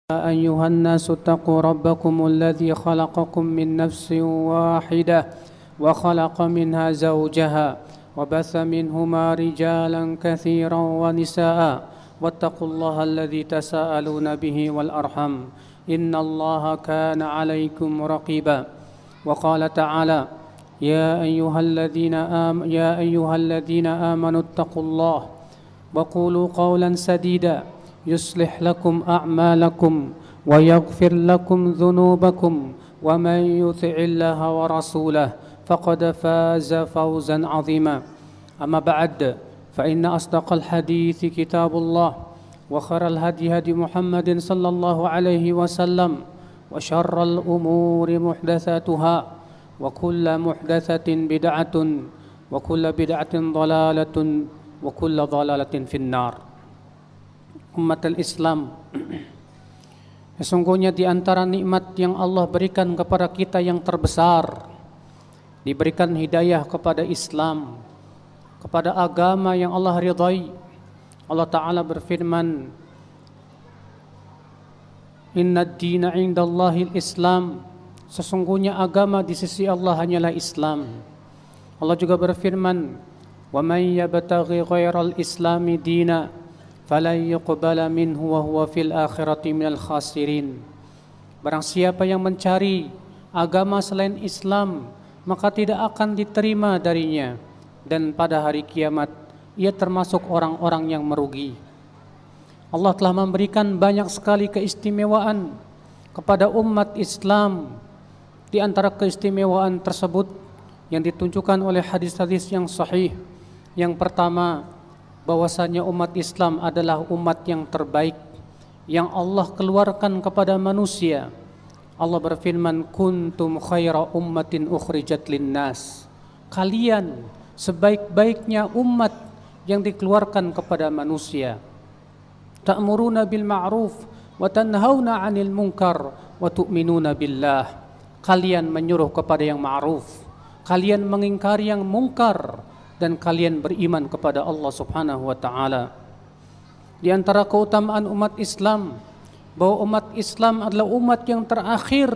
يا أيها الناس اتقوا ربكم الذي خلقكم من نفس واحدة وخلق منها زوجها وبث منهما رجالا كثيرا ونساء واتقوا الله الذي تساءلون به والأرحم إن الله كان عليكم رقيبا وقال تعالى يا أيها الذين آمنوا اتقوا الله وقولوا قولا سديدا يصلح لكم أعمالكم ويغفر لكم ذنوبكم ومن يطع الله ورسوله فقد فاز فوزا عظيما أما بعد فإن أصدق الحديث كتاب الله وخير الهدي هدي محمد صلى الله عليه وسلم وشر الأمور محدثاتها وكل محدثة بدعة وكل بدعة ضلالة وكل ضلالة في النار. Umatul Islam, sesungguhnya di antara nikmat yang Allah berikan kepada kita yang terbesar, diberikan hidayah kepada Islam, kepada agama yang Allah ridhai. Allah Ta'ala berfirman, Inna ad-dina indallahil Islam, sesungguhnya agama di sisi Allah hanyalah Islam. Allah juga berfirman, Wa man yabtaghi ghairal islami dina falan yuqbala minhu wa huwa fil akhirati minal khasirin. Barang siapa yang mencari agama selain Islam, maka tidak akan diterima darinya, dan pada hari kiamat ia termasuk orang-orang yang merugi. Allah telah memberikan banyak sekali keistimewaan kepada umat Islam. Di antara keistimewaan tersebut yang ditunjukkan oleh hadis-hadis yang sahih, yang pertama, bahwasanya umat Islam adalah umat yang terbaik yang Allah keluarkan kepada manusia. Allah berfirman, kuntum khaira ummatin ukhrijat linnas, kalian sebaik-baiknya umat yang dikeluarkan kepada manusia. Ta'muruna bil ma'ruf wa tanhauna 'anil munkar wa tu'minuna billah, kalian menyuruh kepada yang ma'ruf, kalian mengingkari yang mungkar, dan kalian beriman kepada Allah Subhanahu wa Ta'ala. Di antara keutamaan umat Islam, bahwa umat Islam adalah umat yang terakhir,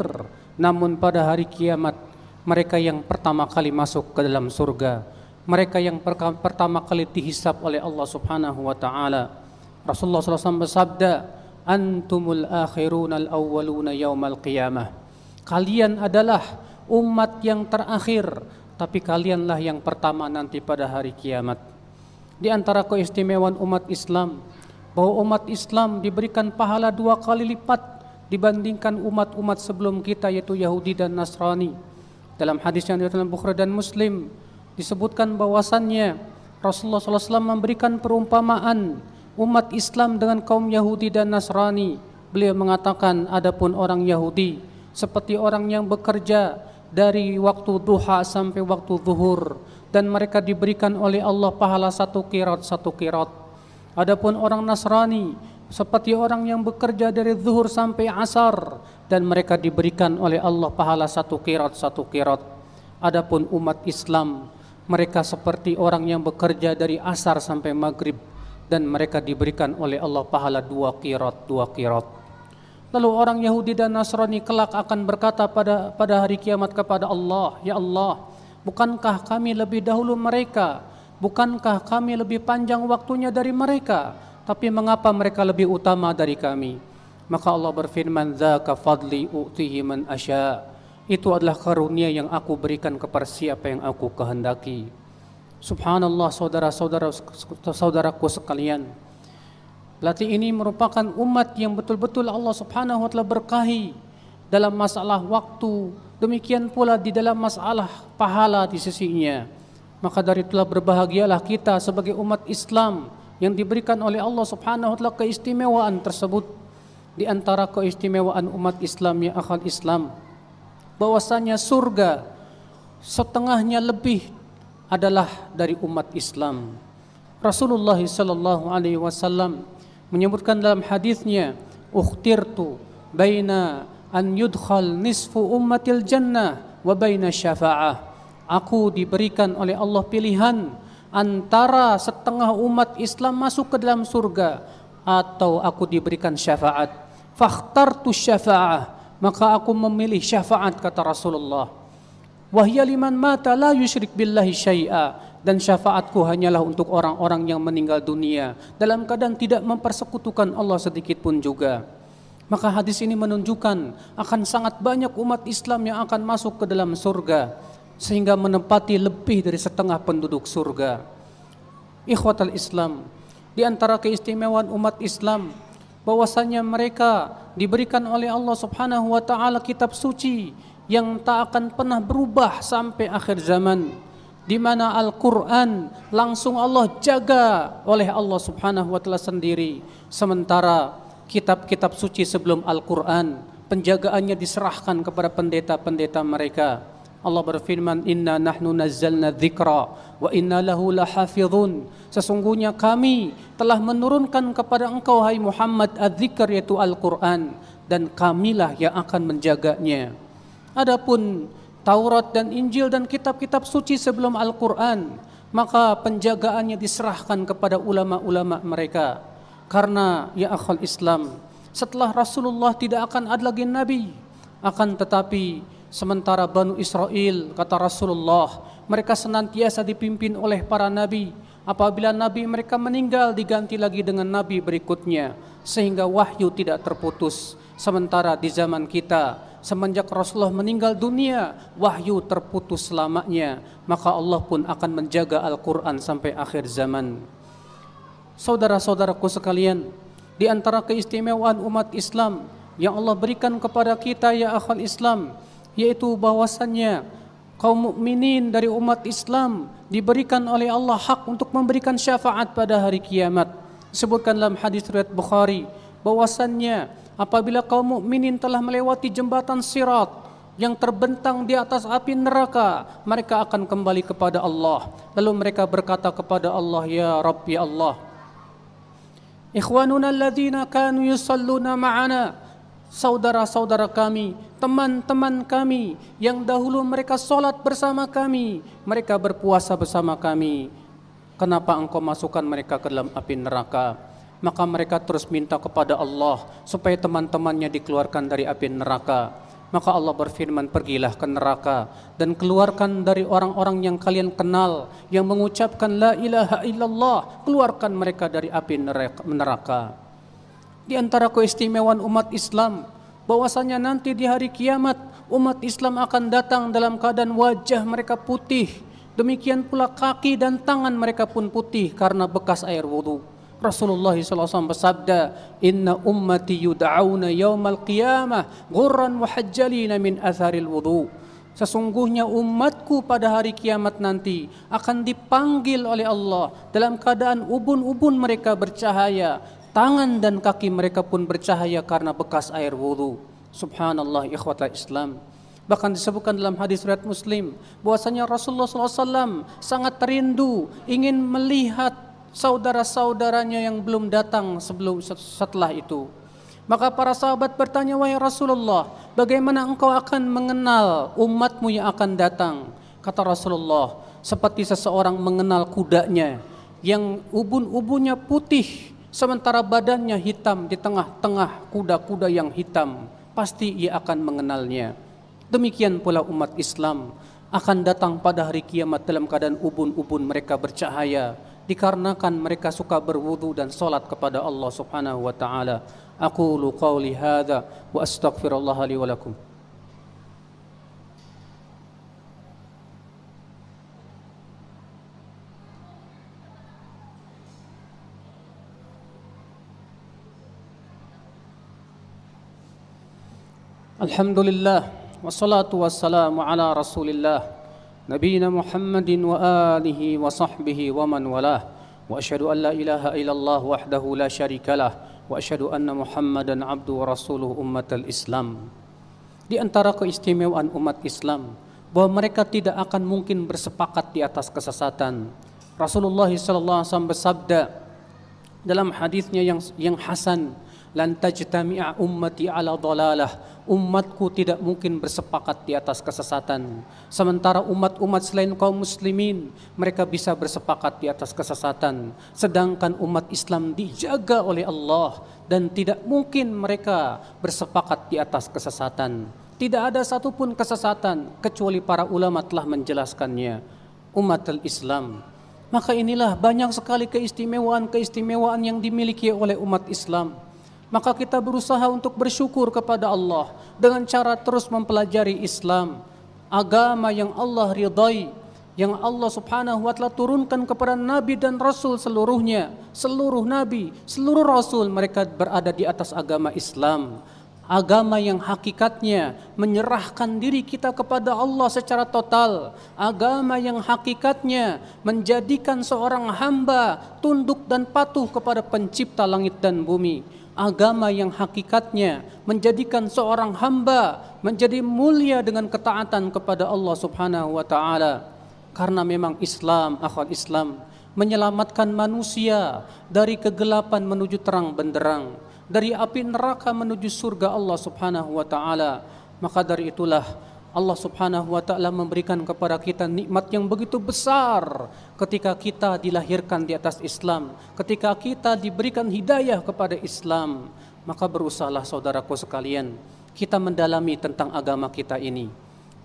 namun pada hari kiamat mereka yang pertama kali masuk ke dalam surga, mereka yang pertama kali dihisab oleh Allah Subhanahu wa Ta'ala. Rasulullah SAW bersabda, antumul akhirunal awwaluna yaumal qiyamah, kalian adalah umat yang terakhir, tapi kalianlah yang pertama nanti pada hari kiamat. Di antara keistimewaan umat Islam, bahwa umat Islam diberikan pahala 2 kali lipat dibandingkan umat-umat sebelum kita, yaitu Yahudi dan Nasrani. Dalam hadis yang diriwayatkan Bukhari dan Muslim disebutkan bahwasannya Rasulullah SAW memberikan perumpamaan umat Islam dengan kaum Yahudi dan Nasrani. Beliau mengatakan, adapun orang Yahudi seperti orang yang bekerja dari waktu duha sampai waktu zuhur, dan mereka diberikan oleh Allah pahala 1 qirat. Adapun orang Nasrani seperti orang yang bekerja dari zuhur sampai asar, dan mereka diberikan oleh Allah pahala 1 qirat. Adapun umat Islam, mereka seperti orang yang bekerja dari asar sampai maghrib, dan mereka diberikan oleh Allah pahala 2 qirat. Lalu orang Yahudi dan Nasrani kelak akan berkata pada hari kiamat kepada Allah, Ya Allah, bukankah kami lebih dahulu mereka? Bukankah kami lebih panjang waktunya dari mereka? Tapi mengapa mereka lebih utama dari kami? Maka Allah berfirman, Dzaka fadli u'tihi man asya, itu adalah karunia yang aku berikan kepada siapa yang aku kehendaki. Subhanallah, saudaraku sekalian, berarti ini merupakan umat yang betul-betul Allah Subhanahu wa Ta'ala berkahi dalam masalah waktu, demikian pula di dalam masalah pahala di sisinya. Maka dari itulah berbahagialah kita sebagai umat Islam yang diberikan oleh Allah Subhanahu wa Ta'ala keistimewaan tersebut. Di antara keistimewaan umat Islam, ya akhal Islam, bahwasanya surga setengahnya lebih adalah dari umat Islam. Rasulullah sallallahu alaihi wasallam menyebutkan dalam hadisnya, ukhtirtu baina an yudkhal nisfu ummatil jannah wa baina syafa'ah, aku diberikan oleh Allah pilihan antara setengah umat Islam masuk ke dalam surga atau aku diberikan syafaat. fakhtartu syafa'ah, maka aku memilih syafaat, kata Rasulullah. Wahya liman mata la yusyrik billahi syai'a, dan syafaatku hanyalah untuk orang-orang yang meninggal dunia dalam keadaan tidak mempersekutukan Allah sedikit pun juga. Maka hadis ini menunjukkan akan sangat banyak umat Islam yang akan masuk ke dalam surga, sehingga menempati lebih dari setengah penduduk surga. Ikhwatal Islam, di antara keistimewaan umat Islam bahwasanya mereka diberikan oleh Allah Subhanahu wa taala kitab suci yang tak akan pernah berubah sampai akhir zaman, di mana Al-Qur'an langsung Allah jaga oleh Allah Subhanahu wa taala sendiri, sementara kitab-kitab suci sebelum Al-Qur'an penjagaannya diserahkan kepada pendeta-pendeta mereka. Allah berfirman, inna nahnu nazzalna dzikra wa inna lahu lahafizun. Sesungguhnya kami telah menurunkan kepada engkau hai Muhammad adzikr, yaitu Al-Qur'an, dan kamilah yang akan menjaganya. Adapun Taurat dan Injil dan kitab-kitab suci sebelum Al-Qur'an, maka penjagaannya diserahkan kepada ulama-ulama mereka. Karena ya akhal Islam, setelah Rasulullah tidak akan ada lagi nabi, akan tetapi sementara Banu Israel, kata Rasulullah, mereka senantiasa dipimpin oleh para nabi. Apabila nabi mereka meninggal, diganti lagi dengan nabi berikutnya, sehingga wahyu tidak terputus. Sementara di zaman kita, semenjak Rasulullah meninggal dunia, wahyu terputus selamanya. Maka Allah pun akan menjaga Al-Quran sampai akhir zaman. Saudara-saudaraku sekalian, di antara keistimewaan umat Islam yang Allah berikan kepada kita ya akhal Islam, yaitu bahwasannya kaum mukminin dari umat Islam diberikan oleh Allah hak untuk memberikan syafaat pada hari kiamat. Disebutkan dalam hadis riwayat Bukhari bahwasannya apabila kaum mukminin telah melewati jembatan Sirat yang terbentang di atas api neraka, mereka akan kembali kepada Allah. Lalu mereka berkata kepada Allah, ya Rabb, ya Allah, ikhwanuna alladzina kanu yusalluna ma'ana, saudara-saudara kami, teman-teman kami yang dahulu mereka sholat bersama kami, mereka berpuasa bersama kami, kenapa engkau masukkan mereka ke dalam api neraka? Maka mereka terus minta kepada Allah supaya teman-temannya dikeluarkan dari api neraka. Maka Allah berfirman, pergilah ke neraka dan keluarkan dari orang-orang yang kalian kenal yang mengucapkan la ilaha illallah, keluarkan mereka dari api neraka. Di antara keistimewaan umat Islam bahwasanya nanti di hari kiamat umat Islam akan datang dalam keadaan wajah mereka putih, demikian pula kaki dan tangan mereka pun putih karena bekas air wudu. Rasulullah SAW bersabda, inna ummati yud'auna yaumal qiyamah ghurran muhajjalina min atharil wudu. Sesungguhnya umatku pada hari kiamat nanti akan dipanggil oleh Allah dalam keadaan ubun-ubun mereka bercahaya, tangan dan kaki mereka pun bercahaya karena bekas air wudu. Subhanallah, ikhwatal Islam. Bahkan disebutkan dalam hadis riwayat Muslim bahwasanya Rasulullah SAW sangat rindu ingin melihat saudara-saudaranya yang belum datang setelah itu. Maka para sahabat bertanya, wahai Rasulullah, bagaimana engkau akan mengenal umatmu yang akan datang? Kata Rasulullah, seperti seseorang mengenal kudanya yang ubun-ubunnya putih sementara badannya hitam, di tengah-tengah kuda-kuda yang hitam, pasti ia akan mengenalnya. Demikian pula umat Islam akan datang pada hari kiamat dalam keadaan ubun-ubun mereka bercahaya, dikarenakan mereka suka berwudu dan salat kepada Allah Subhanahu wa taala. Aqulu qauli hadza wa astaghfirullah li wa lakum. Alhamdulillah wassalatu wassalamu ala Rasulillah Nabiina Muhammadin wa alihi wa sahbihi wa man walah, wa asyhadu an la ilaha illallah wahdahu la syarikalah, wa asyhadu anna Muhammadan abdu wa rasuluh ummatal Islam. Di antara keistimewaan umat Islam bahwa mereka tidak akan mungkin bersepakat di atas kesesatan. Rasulullah SAW bersabda dalam hadisnya yang hasan, lan tajtami'a ummati ala dhalalah. Umatku tidak mungkin bersepakat di atas kesesatan. Sementara umat-umat selain kaum muslimin, mereka bisa bersepakat di atas kesesatan. Sedangkan umat Islam dijaga oleh Allah dan tidak mungkin mereka bersepakat di atas kesesatan. Tidak ada satupun kesesatan kecuali para ulama telah menjelaskannya. Umatul Islam. Maka inilah banyak sekali keistimewaan-keistimewaan yang dimiliki oleh umat Islam. Maka kita berusaha untuk bersyukur kepada Allah dengan cara terus mempelajari Islam, agama yang Allah ridai, yang Allah subhanahu wa ta'ala turunkan kepada Nabi dan Rasul seluruhnya. Seluruh Nabi, seluruh Rasul mereka berada di atas agama Islam. Agama yang hakikatnya menyerahkan diri kita kepada Allah secara total. Agama yang hakikatnya menjadikan seorang hamba tunduk dan patuh kepada pencipta langit dan bumi. Agama yang hakikatnya menjadikan seorang hamba menjadi mulia dengan ketaatan kepada Allah subhanahu wa ta'ala. Karena memang Islam, akhwat Islam, menyelamatkan manusia dari kegelapan menuju terang benderang, dari api neraka menuju surga Allah subhanahu wa ta'ala. Maka dari itulah Allah subhanahu wa ta'ala memberikan kepada kita nikmat yang begitu besar ketika kita dilahirkan di atas Islam, ketika kita diberikan hidayah kepada Islam. Maka berusahalah saudaraku sekalian, kita mendalami tentang agama kita ini.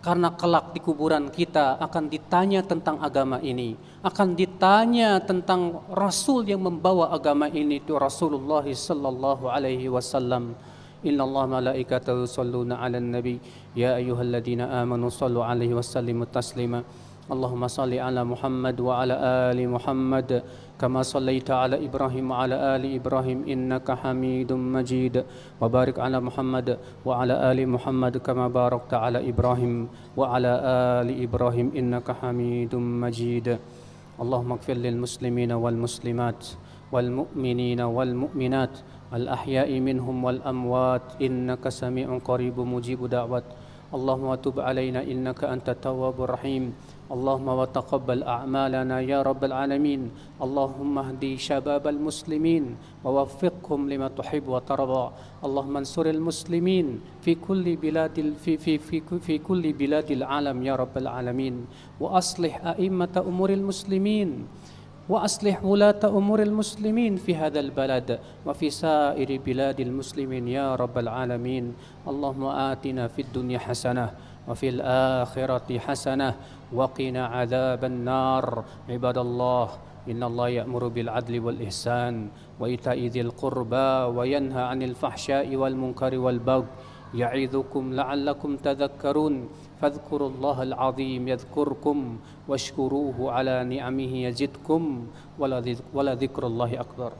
Karena kelak di kuburan kita akan ditanya tentang agama ini, akan ditanya tentang Rasul yang membawa agama ini, itu Rasulullah sallallahu alaihi wasallam. Inna Allah malaikatahu yusalluna 'alan nabi ya ayyuhalladzina amanu sallu 'alaihi wasallimu taslima. Allahumma salli 'ala Muhammad wa 'ala ali Muhammad kama sallaita 'ala Ibrahim wa 'ala ali Ibrahim innaka Hamidum Majid. Wa barik 'ala Muhammad wa 'ala ali Muhammad kama barakta 'ala Ibrahim wa 'ala ali Ibrahim innaka Hamidum Majid. Allahumma ighfir lil muslimina wal muslimat wal mu'minina wal mu'minat الأحياء منهم والأموات إنك سميع قريب مجيب دعوات. اللهم تب علينا إنك أنت التواب الرحيم. اللهم وتقبل أعمالنا يا رب العالمين. اللهم اهدي شباب المسلمين ووفقهم لما تحب وترضى. اللهم انصر المسلمين في كل بلاد العالم يا رب العالمين. وأصلح أئمة أمور المسلمين وأصلح ولاة أمور المسلمين في هذا البلد وفي سائر بلاد المسلمين يا رب العالمين. اللهم آتنا في الدنيا حسنة وفي الآخرة حسنة وقنا عذاب النار. عباد الله إن الله يأمر بالعدل والإحسان وإيتاء ذي القربى وينهى عن الفحشاء والمنكر والبغي يعظكم لعلكم تذكرون. فاذكروا الله العظيم يذكركم واشكروه على نعمه يزدكم ولذكر الله أكبر.